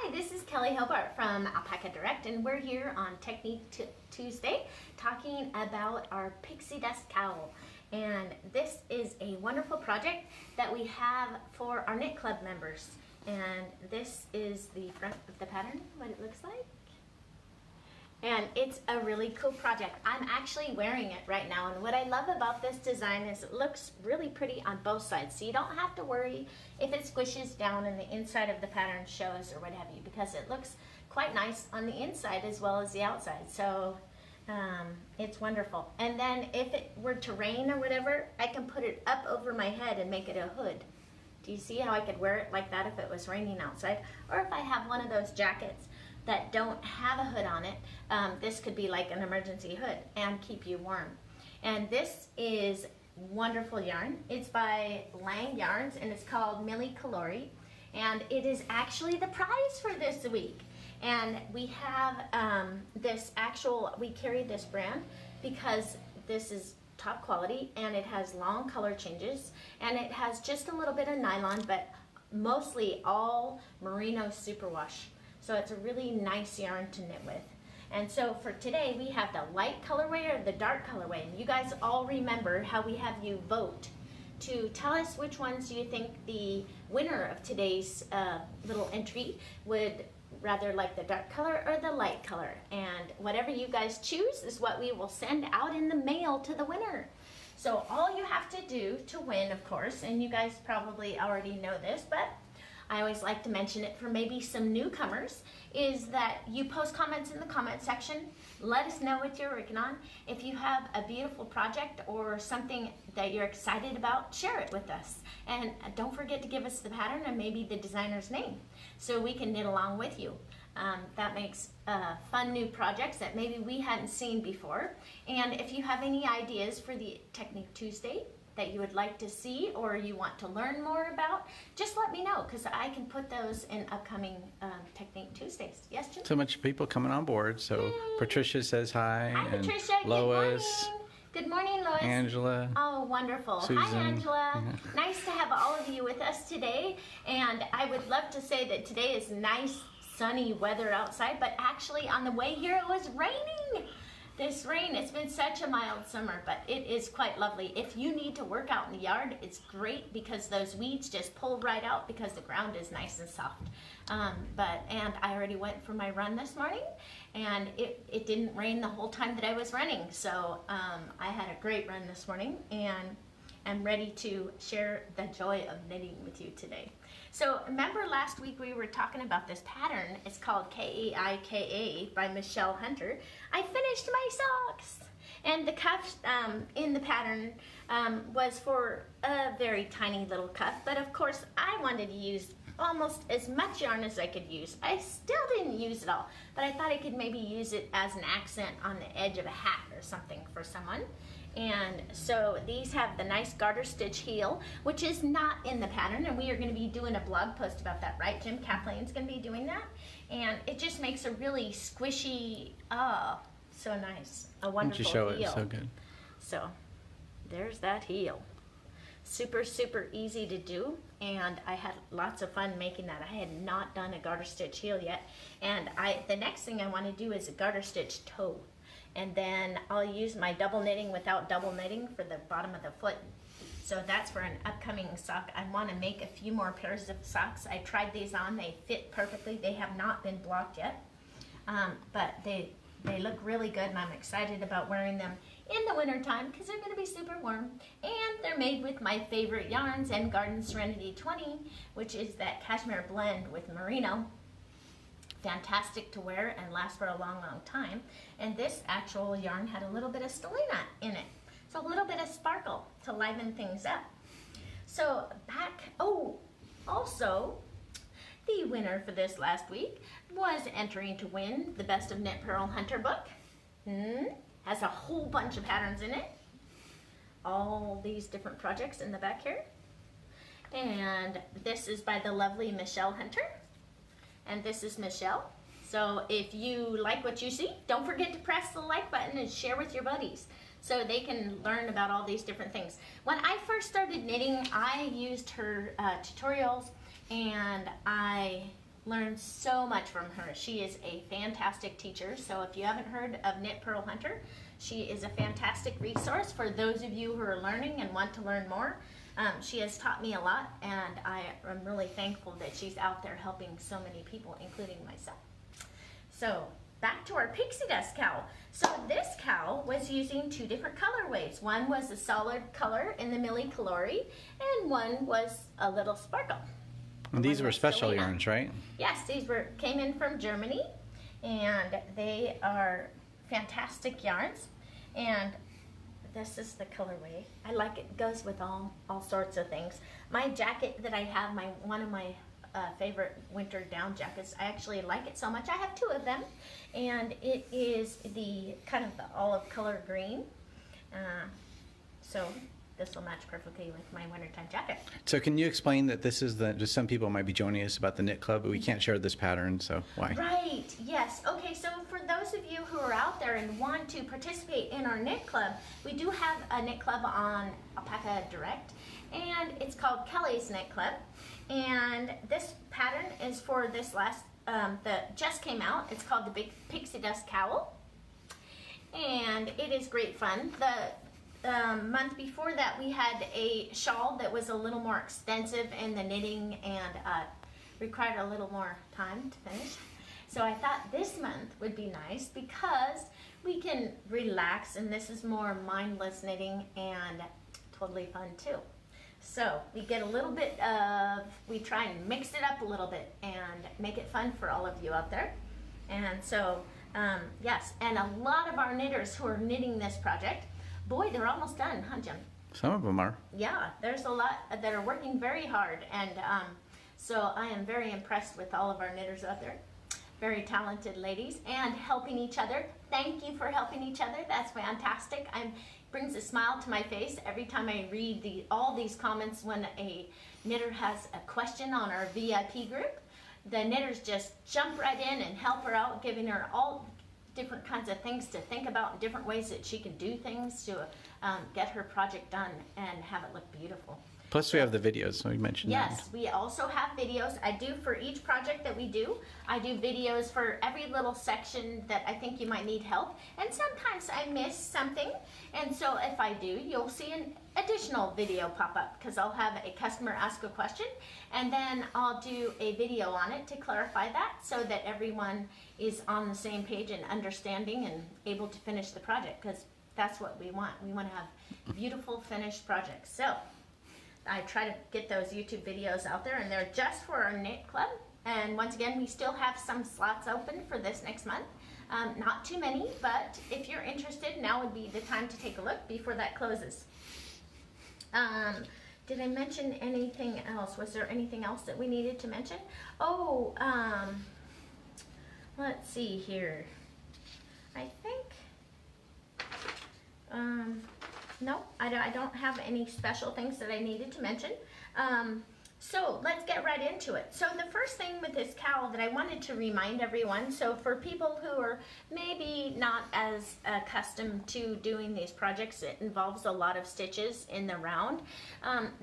Hi, this is Kelley Hobart from Alpaca Direct, and we're here on Technique Tuesday talking about our Pixie Dust Cowl. And this is a wonderful project that we have for our knit club members. And this is the front of the pattern, what it looks like. And it's a really cool project. I'm actually wearing it right now, and what I love about this design is it looks really pretty on both sides, so you don't have to worry if it squishes down and the inside of the pattern shows or what have you, because it looks quite nice on the inside as well as the outside. So it's wonderful. And then if it were to rain or whatever, I can put it up over my head and make it a hood. Do you see how I could wear it like that if it was raining outside? Or if I have one of those jackets that don't have a hood on it, this could be like an emergency hood and keep you warm. And this is wonderful yarn. It's by Lang Yarns and it's called Milli Calori, and it is actually the prize for this week. And we have we carry this brand because this is top quality and it has long color changes and it has just a little bit of nylon, but mostly all merino superwash. So it's a really nice yarn to knit with. And so for today, we have the light colorway or the dark colorway. And you guys all remember how we have you vote to tell us which ones you think the winner of today's little entry would rather like, the dark color or the light color. And whatever you guys choose is what we will send out in the mail to the winner. So all you have to do to win, of course, and you guys probably already know this, but I always like to mention it for maybe some newcomers, is that you post comments in the comment section. Let us know what you're working on. If you have a beautiful project or something that you're excited about, share it with us. And don't forget to give us the pattern and maybe the designer's name so we can knit along with you. That makes fun new projects that maybe we hadn't seen before. And if you have any ideas for the Technique Tuesday that you would like to see or you want to learn more about, just let me know, because I can put those in upcoming Technique Tuesdays. Yes, Jim? So much people coming on board. So Yay. Patricia says hi. Hi, and Patricia. Lois. Good morning, Lois. Angela. Oh, wonderful. Susan. Hi, Angela. Yeah. Nice to have all of you with us today. And I would love to say that today is nice, sunny weather outside, but actually on the way here it was raining. This rain, it's been such a mild summer, but it is quite lovely. If you need to work out in the yard, it's great because those weeds just pull right out because the ground is nice and soft. And I already went for my run this morning, and it didn't rain the whole time that I was running. So I had a great run this morning, and I'm ready to share the joy of knitting with you today. So remember last week we were talking about this pattern. It's called Keika by Michelle Hunter. I finished my socks. And the cuff in the pattern was for a very tiny little cuff, but of course I wanted to use almost as much yarn as I could use. I still didn't use it all, but I thought I could maybe use it as an accent on the edge of a hat or something for someone. And so these have the nice garter stitch heel, which is not in the pattern, and we are going to be doing a blog post about that, right, Jim? Kathleen's going to be doing that, and it just makes a really squishy, so nice, a wonderful heel. Why don't you show it? So good. So there's that heel. Super, super easy to do, and I had lots of fun making that. I had not done a garter stitch heel yet, and the next thing I want to do is a garter stitch toe. And then I'll use my double knitting without double knitting for the bottom of the foot. So that's for an upcoming sock. I want to make a few more pairs of socks. I tried these on, they fit perfectly. They have not been blocked yet, but they look really good, and I'm excited about wearing them in the winter time because they're going to be super warm. And they're made with my favorite yarns, and Garden Serenity 20, which is that cashmere blend with merino. Fantastic to wear and last for a long, long time. And this actual yarn had a little bit of stellina in it. So a little bit of sparkle to liven things up. So also, the winner for this last week was entering to win the Best of Knit Pearl Hunter book. Has a whole bunch of patterns in it. All these different projects in the back here. And this is by the lovely Michelle Hunter. And this is Michelle. So if you like what you see, don't forget to press the like button and share with your buddies so they can learn about all these different things. When I first started knitting, I used her tutorials, and I learned so much from her. She is a fantastic teacher. So if you haven't heard of Knit Pearl Hunter, she is a fantastic resource for those of you who are learning and want to learn more. She has taught me a lot, and I am really thankful that she's out there helping so many people, including myself. So back to our Pixie Dust Cowl. So this cowl was using 2 different colorways. One was a solid color in the Millie Calori, and one was a little sparkle. And these were special yarns, right? Yes, these came in from Germany, and they are fantastic yarns. And this is the colorway. I like it. It goes with all sorts of things. My jacket that I have, one of my favorite winter down jackets, I actually like it so much. I have 2 of them, and it is the kind of the olive color green. So this will match perfectly with my wintertime jacket. So can you explain that this is just some people might be joining us about the knit club, but we can't share this pattern, so why? Right, yes. Okay, so for those of you who are out there and want to participate in our knit club, we do have a knit club on Alpaca Direct, and it's called Kelley's Knit Club. And this pattern is for this last, that just came out. It's called the Big Pixie Dust Cowl, and it is great fun. The month before that, we had a shawl that was a little more extensive in the knitting and required a little more time to finish. So I thought this month would be nice because we can relax, and this is more mindless knitting and totally fun too. So we get a little bit of, we try and mix it up a little bit and make it fun for all of you out there. And so, yes, and a lot of our knitters who are knitting this project, boy, they're almost done, huh, Jim? Some of them are. Yeah, there's a lot that are working very hard, and so I am very impressed with all of our knitters out there. Very talented ladies, and helping each other. Thank you for helping each other. That's fantastic. Brings a smile to my face every time I read all these comments when a knitter has a question on our VIP group. The knitters just jump right in and help her out, giving her all different kinds of things to think about and different ways that she can do things to get her project done and have it look beautiful. Plus we have the videos, so we mentioned that. Yes, we also have videos. I do for each project that we do. I do videos for every little section that I think you might need help. And sometimes I miss something. And so if I do, you'll see an additional video pop up because I'll have a customer ask a question, and then I'll do a video on it to clarify that so that everyone is on the same page and understanding and able to finish the project, because that's what we want. We want to have beautiful finished projects. So I try to get those YouTube videos out there, and they're just for our knit club. And once again, we still have some slots open for this next month. Not too many, but if you're interested, now would be the time to take a look before that closes. Did I mention anything else? Was there anything else that we needed to mention? Oh, let's see here. I think, no, I don't have any special things that I needed to mention. So let's get right into it. So the first thing with this cowl that I wanted to remind everyone, so for people who are maybe not as accustomed to doing these projects, it involves a lot of stitches in the round.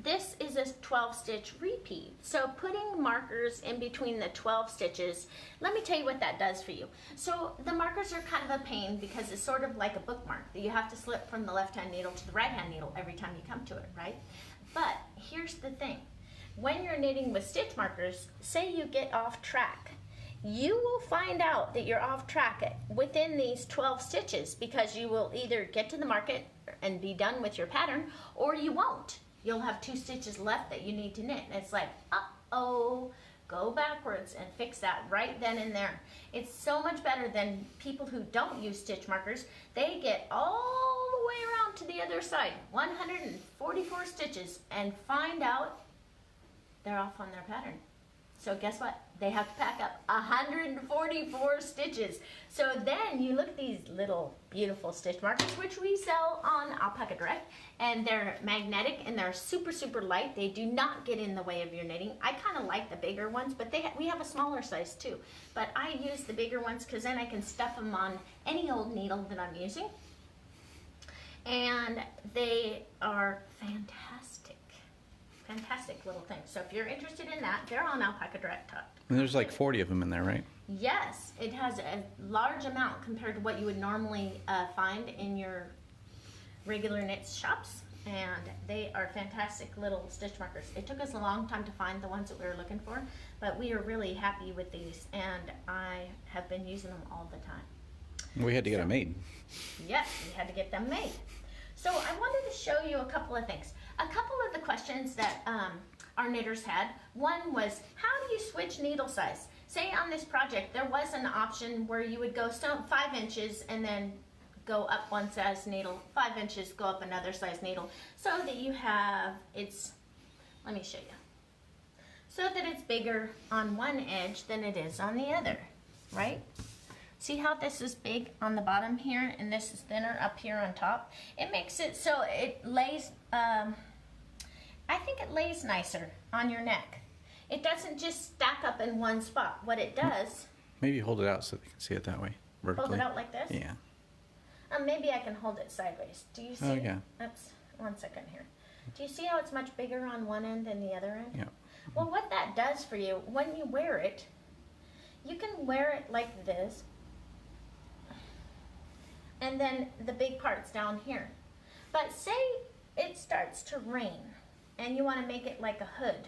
This is a 12 stitch repeat. So putting markers in between the 12 stitches, let me tell you what that does for you. So the markers are kind of a pain because it's sort of like a bookmark that you have to slip from the left-hand needle to the right-hand needle every time you come to it, right? But here's the thing. When you're knitting with stitch markers, say you get off track, you will find out that you're off track within these 12 stitches because you will either get to the market and be done with your pattern, or you won't. You'll have 2 stitches left that you need to knit. And it's like, uh-oh, go backwards and fix that right then and there. It's so much better than people who don't use stitch markers. They get all the way around to the other side, 144 stitches, and find out they're off on their pattern. So guess what? They have to pack up 144 stitches. So then you look at these little beautiful stitch markers, which we sell on Alpaca Direct, and they're magnetic and they're super, super light. They do not get in the way of your knitting. I kind of like the bigger ones, but we have a smaller size too. But I use the bigger ones because then I can stuff them on any old needle that I'm using. And they are fantastic. fantastic little things. So if you're interested in that, they're on Alpaca Direct. And there's like 40 of them in there, right? Yes, it has a large amount compared to what you would normally find in your regular knit shops, and they are fantastic little stitch markers. It took us a long time to find the ones that we were looking for, but we are really happy with these, and I have been using them all the time. We had to get them made. Yes, we had to get them made. So I wanted to show you a couple of things. A couple of the questions that our knitters had. One was, how do you switch needle size? Say on this project, there was an option where you would go 5 inches and then go up one size needle, 5 inches, go up another size needle, so that you have, let me show you, so that it's bigger on one edge than it is on the other, right? See how this is big on the bottom here and this is thinner up here on top? It makes it so it lays, I think it lays nicer on your neck. It doesn't just stack up in one spot. What it does... Maybe hold it out so they can see it that way, vertically. Hold it out like this? Yeah. Maybe I can hold it sideways. Do you see? Oh, yeah. That's 1 second here. Do you see how it's much bigger on one end than the other end? Yeah. Well, what that does for you, when you wear it, you can wear it like this, and then the big part's down here. But say it starts to rain, and you want to make it like a hood,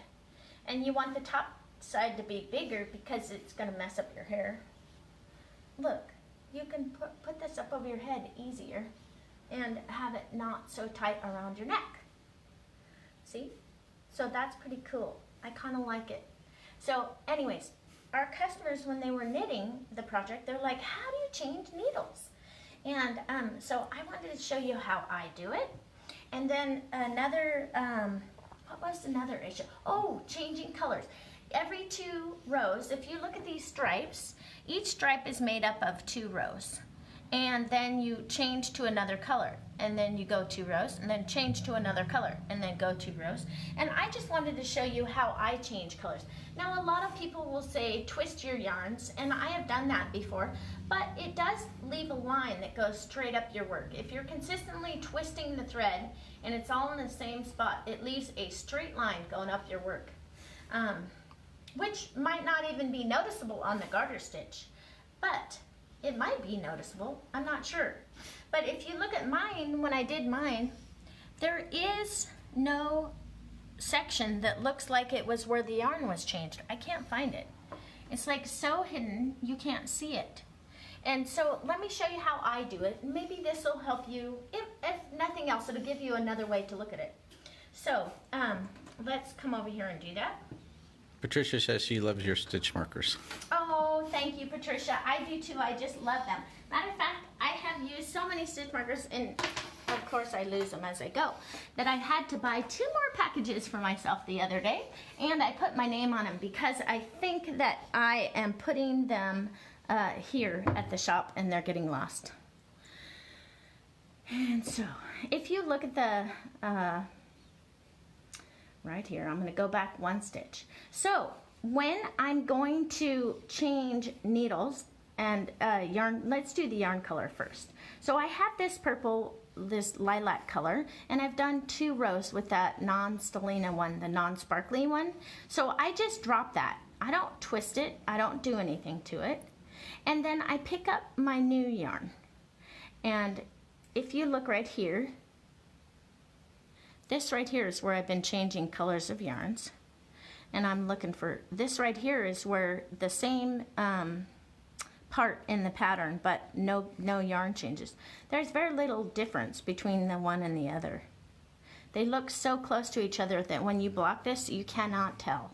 and you want the top side to be bigger because it's going to mess up your hair. Look, you can put this up over your head easier and have it not so tight around your neck. See? So that's pretty cool. I kind of like it. So anyways, our customers, when they were knitting the project, they're like, how do you change needles? And so I wanted to show you how I do it. And then another, what was another issue? Oh, changing colors. Every 2 rows, if you look at these stripes, each stripe is made up of 2 rows. And then you change to another color. And then you go 2 rows, and then change to another color, and then go 2 rows. And I just wanted to show you how I change colors. Now, a lot of people will say twist your yarns, and I have done that before, but it does leave a line that goes straight up your work. If you're consistently twisting the thread, and it's all in the same spot, it leaves a straight line going up your work. Which might not even be noticeable on the garter stitch, but it might be noticeable, I'm not sure. But if you look at mine, when I did mine, there is no section that looks like it was where the yarn was changed. I can't find it. It's like so hidden, you can't see it. And so let me show you how I do it. Maybe this will help you. If nothing else, it'll give you another way to look at it. So let's come over here and do that. Patricia says she loves your stitch markers. Oh, thank you, Patricia. I do too. I just love them. Matter of fact, I have used so many stitch markers, and of course I lose them as I go, that I had to buy 2 more packages for myself the other day, and I put my name on them because I think that I am putting them here at the shop and they're getting lost. And so, if you look at the right here, I'm going to go back 1 stitch. So when I'm going to change needles and yarn, let's do the yarn color first. So I have this purple, this lilac color, and I've done 2 rows with that non-stellina one, the non-sparkly one. So I just drop that. I don't twist it. I don't do anything to it. And then I pick up my new yarn. And if you look right here, this right here is where I've been changing colors of yarns, and I'm looking for, this right here is where the same part in the pattern, but no yarn changes. There's very little difference between the one and the other. They look so close to each other that when you block this, you cannot tell.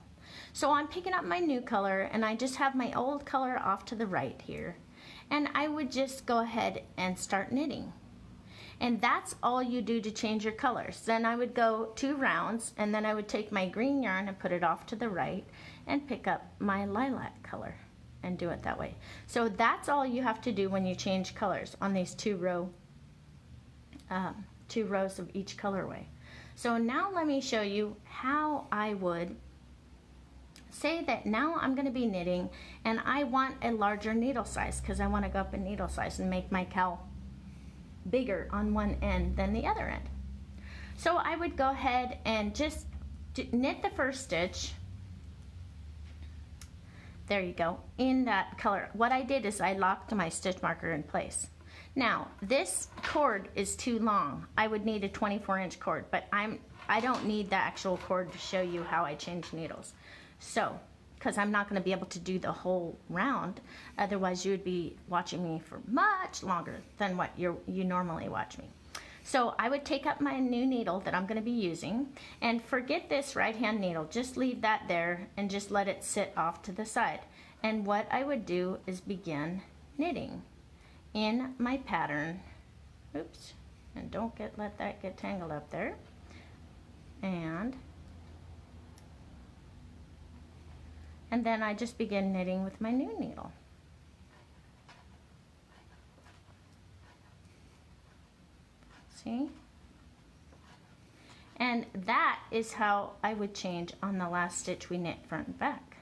So I'm picking up my new color, and I just have my old color off to the right here, and I would just go ahead and start knitting. And that's all you do to change your colors. Then I would go 2 rounds, and then I would take my green yarn and put it off to the right and pick up my lilac color and do it that way. So that's all you have to do when you change colors on these 2 rows of each colorway. So now let me show you how I would say that now I'm going to be knitting and I want a larger needle size because I want to go up in needle size and make my cowl bigger on one end than the other end. So I would go ahead and just knit the first stitch. There you go, in that color. What I did is I locked my stitch marker in place. Now, this cord is too long. I would need a 24-inch cord, but I don't need the actual cord to show you how I change needles. So, because I'm not going to be able to do the whole round, otherwise you would be watching me for much longer than what you normally watch me. So I would take up my new needle that I'm going to be using, and forget this right hand needle, just leave that there and just let it sit off to the side. And what I would do is begin knitting in my pattern. Oops, and don't let that get tangled up there. And then I just begin knitting with my new needle. See? And that is how I would change on the last stitch we knit front and back.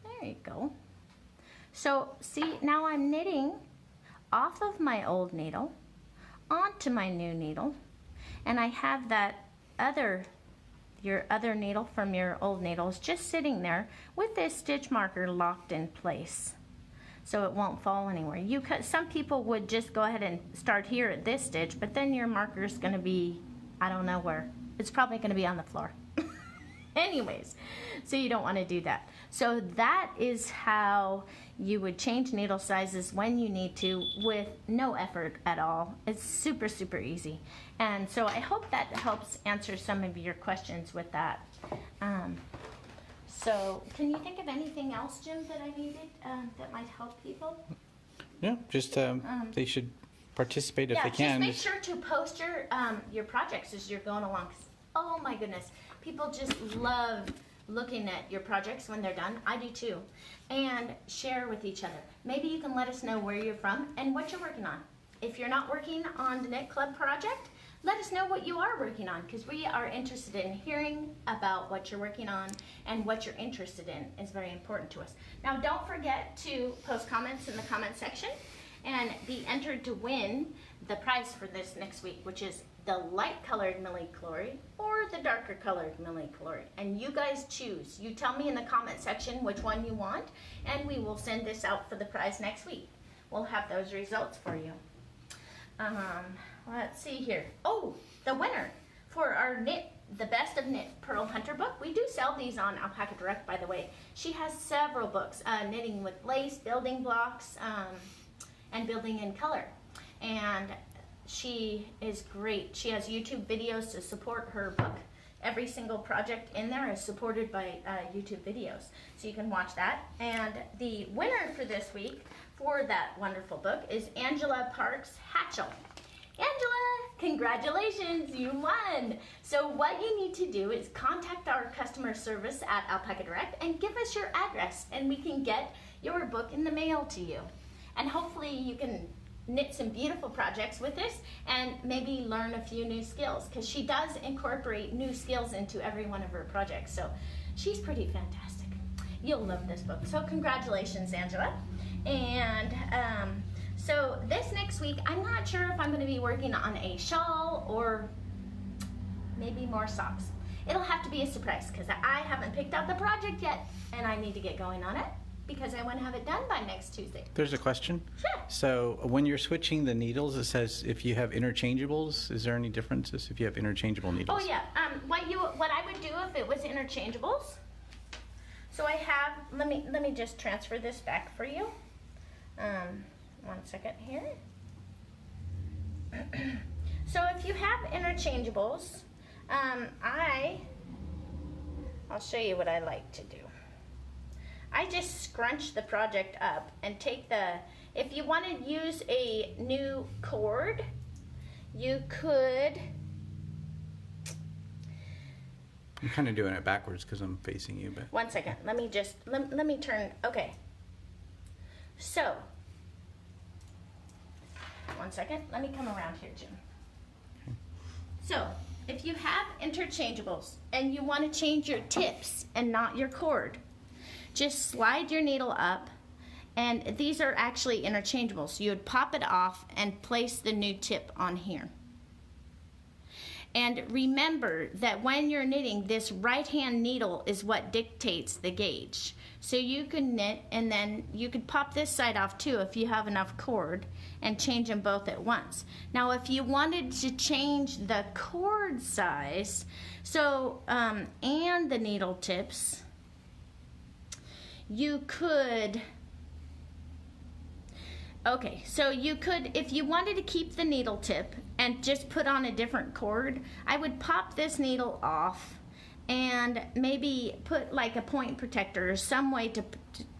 There you go. So see, now I'm knitting off of my old needle onto my new needle, and I have that your other needle from your old needles just sitting there with this stitch marker locked in place, so it won't fall anywhere. Some people would just go ahead and start here at this stitch, but then your marker is going to be, I don't know where. It's probably going to be on the floor. Anyways, so you don't want to do that. So that is how you would change needle sizes when you need to with no effort at all. It's super, super easy. And so I hope that helps answer some of your questions with that. So can you think of anything else, Jim, that I needed that might help people? Yeah, just they should participate if they can. Just make sure to post your projects as you're going along. Oh my goodness, people just love looking at your projects when they're done. I do too. And share with each other. Maybe you can let us know where you're from and what you're working on. If you're not working on the Knit Club project, let us know what you are working on, because we are interested in hearing about what you're working on, and what you're interested in is very important to us. Now, don't forget to post comments in the comment section and be entered to win the prize for this next week, which is the light colored milli-chlori or the darker colored milli-chlori. And you guys choose. You tell me in the comment section which one you want, and we will send this out for the prize next week. We'll have those results for you. Let's see here. Oh, the winner for our the Best of Knit Pearl Hunter book. We do sell these on Alpaca Direct, by the way. She has several books, knitting with lace, building blocks, and building in color. And she is great. She has YouTube videos to support her book. Every single project in there is supported by YouTube videos, so you can watch that. And the winner for this week for that wonderful book is Angela Parks Hatchell. Angela, congratulations, you won. So what you need to do is contact our customer service at Alpaca Direct and give us your address, and we can get your book in the mail to you. And hopefully you can knit some beautiful projects with this and maybe learn a few new skills, because she does incorporate new skills into every one of her projects. So she's pretty fantastic. You'll love this book. So congratulations, Angela. And so this next week, I'm not sure if I'm going to be working on a shawl or maybe more socks. It'll have to be a surprise, because I haven't picked out the project yet, and I need to get going on it, because I want to have it done by next Tuesday. There's a question. Sure. So when you're switching the needles, it says if you have interchangeables, is there any differences if you have interchangeable needles? Oh yeah. What I would do if it was interchangeables. So I have. Let me just transfer this back for you. 1 second here. So if you have interchangeables, I'll show you what I like to do. I just scrunch the project up and take if you want to use a new cord, you could. I'm kind of doing it backwards because I'm facing you, but. 1 second, let me turn, okay. So, 1 second, let me come around here, Jim. Okay. So, if you have interchangeables and you want to change your tips and not your cord, just slide your needle up, and these are actually interchangeable. So you would pop it off and place the new tip on here. And remember that when you're knitting, this right hand needle is what dictates the gauge. So you can knit, and then you could pop this side off too if you have enough cord, and change them both at once. Now if you wanted to change the cord size, so and the needle tips, you could, okay, so you could, if you wanted to keep the needle tip and just put on a different cord, I would pop this needle off and maybe put like a point protector or some way to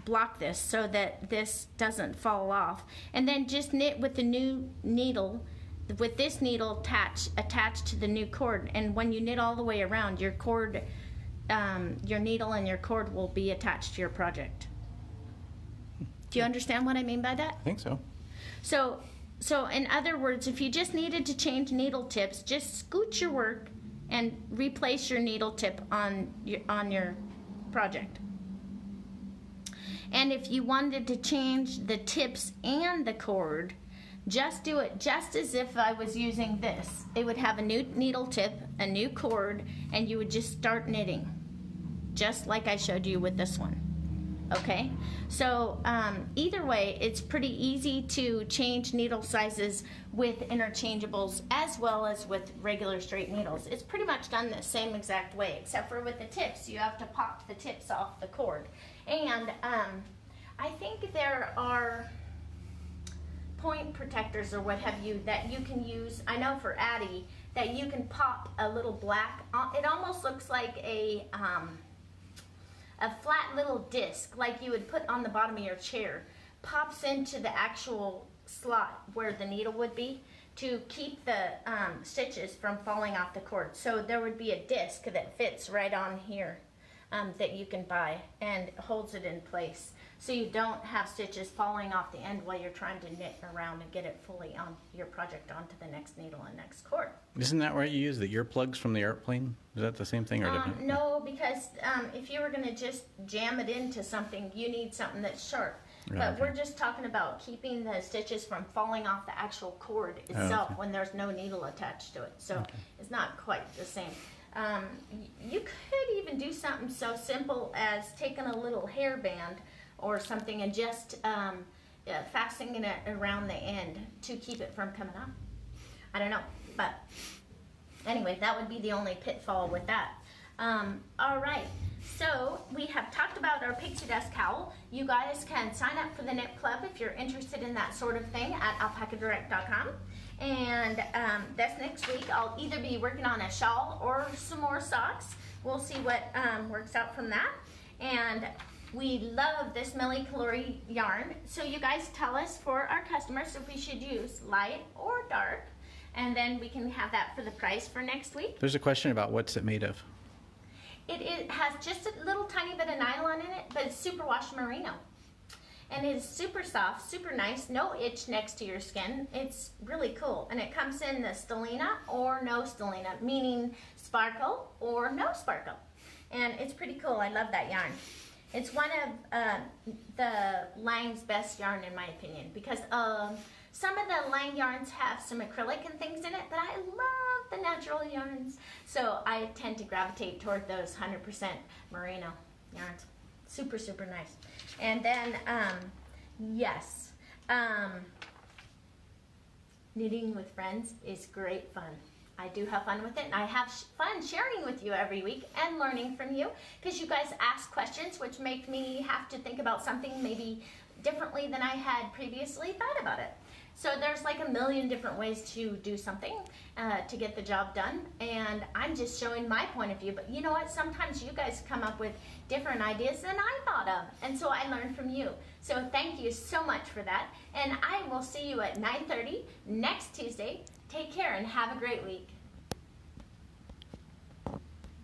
block this so that this doesn't fall off, and then just knit with the new needle, with this needle attached to the new cord. And when you knit all the way around, your cord, your needle and your cord will be attached to your project. Do you understand what I mean by that? I think so. So in other words, if you just needed to change needle tips, just scoot your work and replace your needle tip on your project. And if you wanted to change the tips and the cord, just do it just as if I was using this. It would have a new needle tip, a new cord, and you would just start knitting, just like I showed you with this one. Okay, so either way, it's pretty easy to change needle sizes with interchangeables as well as with regular straight needles. It's pretty much done the same exact way, except for with the tips, you have to pop the tips off the cord. And I think there are point protectors or what have you that you can use. I know for Addie that you can pop a little black, it almost looks like a flat little disc like you would put on the bottom of your chair, pops into the actual slot where the needle would be to keep the stitches from falling off the cord. So there would be a disc that fits right on here that you can buy and holds it in place, so you don't have stitches falling off the end while you're trying to knit around and get it fully on your project onto the next needle and next cord. Isn't that where you use the earplugs from the airplane? Is that the same thing or different? No, because if you were going to just jam it into something, you need something that's sharp. Right, But okay. we're just talking about keeping the stitches from falling off the actual cord itself when there's no needle attached to it. So it's not quite the same. You could even do something so simple as taking a little hairband or something and just fastening it around the end to keep it from coming off. I don't know, but anyway, that would be the only pitfall with that. All right, so we have talked about our Pixie Dust Cowl. You guys can sign up for the Knit Club if you're interested in that sort of thing at alpacadirect.com. And this next week, I'll either be working on a shawl or some more socks. We'll see what works out from that. And we love this Millie Calori yarn. So you guys tell us for our customers if we should use light or dark. And then we can have that for the price for next week. There's a question about what's it made of. It has just a little tiny bit of nylon in it, but it's superwash merino. And it's super soft, super nice, no itch next to your skin. It's really cool. And it comes in the stellina or no stellina, meaning sparkle or no sparkle. And it's pretty cool. I love that yarn. It's one of the Lang's best yarn in my opinion, because some of the Lang yarns have some acrylic and things in it, but I love the natural yarns. So I tend to gravitate toward those 100% merino yarns. Super, super nice. And then, yes, knitting with friends is great fun. I do have fun with it, and I have fun sharing with you every week and learning from you, because you guys ask questions which make me have to think about something maybe differently than I had previously thought about it. So there's like a million different ways to do something to get the job done, and I'm just showing my point of view. But you know what? Sometimes you guys come up with different ideas than I thought of, and so I learn from you. So thank you so much for that, and I will see you at 9:30 next Tuesday. Take care and have a great week.